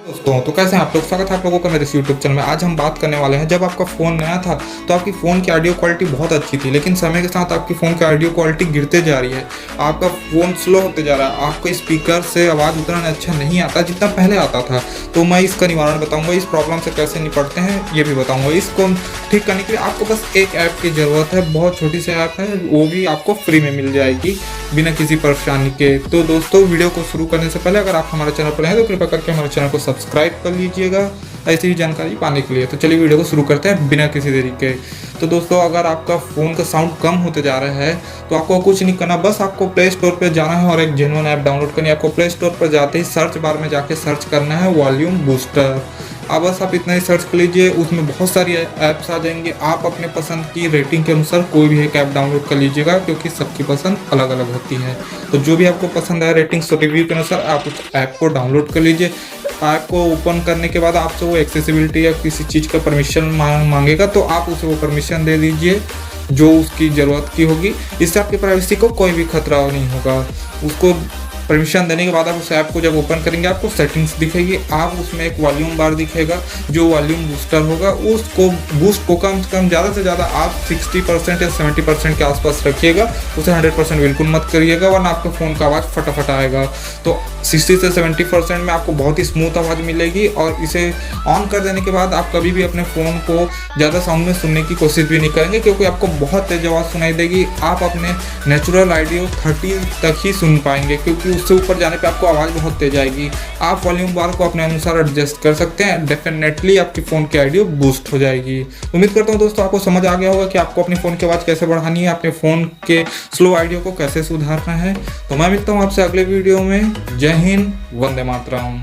दोस्तों तो कैसे हैं आप लोग। स्वागत है आप लोगों का मेरे इस यूट्यूब चैनल में। आज हम बात करने वाले हैं, जब आपका फ़ोन नया था तो आपकी फ़ोन की ऑडियो क्वालिटी बहुत अच्छी थी, लेकिन समय के साथ आपकी फ़ोन की ऑडियो क्वालिटी गिरते जा रही है। आपका फ़ोन स्लो होते जा रहा है, आपको स्पीकर से आवाज़ उतना अच्छा नहीं आता जितना पहले आता था। तो मैं इसका निवारण बताऊँगा, इस प्रॉब्लम से कैसे निपटते हैं ये भी बताऊँगा। इसको ठीक करने के लिए आपको बस एक ऐप की ज़रूरत है, बहुत छोटी सी ऐप है, वो भी आपको फ्री में मिल जाएगी बिना किसी परेशानी के। तो दोस्तों वीडियो को शुरू करने से पहले अगर आप हमारे चैनल पर हैं तो कृपया करके हमारे चैनल को सब्सक्राइब कर लीजिएगा ऐसी ही जानकारी पाने के लिए। तो चलिए वीडियो को शुरू करते हैं बिना किसी देरी के। तो दोस्तों अगर आपका फ़ोन का साउंड कम होते जा रहा है तो आपको कुछ नहीं करना, बस आपको प्ले स्टोर पर जाना है और एक जेन्युइन ऐप डाउनलोड करनी है। आपको प्ले स्टोर पर जाते ही सर्च बार में जाके सर्च करना है वॉल्यूम बूस्टर। अब बस आप इतना ही सर्च कर लीजिए, उसमें बहुत सारी ऐप्स आ जाएंगी। आप अपने पसंद की रेटिंग के अनुसार कोई भी एक ऐप डाउनलोड कर लीजिएगा, क्योंकि सबकी पसंद अलग अलग होती है। तो जो भी आपको पसंद आए रेटिंग्स और रिव्यू के अनुसार आप उस ऐप को डाउनलोड कर लीजिए। ऐप को ओपन करने के बाद आपसे वो एक्सेसिबिलिटी या किसी चीज़ का परमिशन मांगेगा, तो आप उसे वो परमिशन दे दीजिए जो उसकी ज़रूरत की होगी। इससे आपकी प्राइवेसी को कोई भी खतरा नहीं होगा। उसको परमिशन देने के बाद आप उस ऐप को जब ओपन करेंगे आपको सेटिंग्स दिखेगी। आप उसमें एक वॉल्यूम बार दिखेगा, जो वॉल्यूम बूस्टर होगा उसको बूस्ट को कम से कम ज़्यादा से ज़्यादा आप 60% या 70% के आसपास रखिएगा। उसे 100% बिल्कुल मत करिएगा, वरना आपके फ़ोन का आवाज़ फटाफट आएगा। तो 60 से 70% में आपको बहुत ही स्मूथ आवाज़ मिलेगी। और इसे ऑन कर देने के बाद आप कभी भी अपने फ़ोन को ज़्यादा साउंड में सुनने की कोशिश भी नहीं करेंगे, क्योंकि आपको बहुत तेज़ आवाज़ सुनाई देगी। आप अपने नेचुरल ऑडियो 30 तक ही सुन पाएंगे, क्योंकि उससे ऊपर जाने पे आपको आवाज़ बहुत तेज आएगी। आप वॉल्यूम बार को अपने अनुसार एडजस्ट कर सकते हैं, डेफिनेटली आपकी फ़ोन की ऑडियो बूस्ट हो जाएगी। उम्मीद करता हूँ दोस्तों आपको समझ आ गया होगा कि आपको अपने फ़ोन की आवाज़ कैसे बढ़ानी है, अपने फ़ोन के स्लो ऑडियो को कैसे सुधारना है। तो मैं मिलता हूँ आपसे अगले वीडियो में। जय हिंद, वंदे मातरम।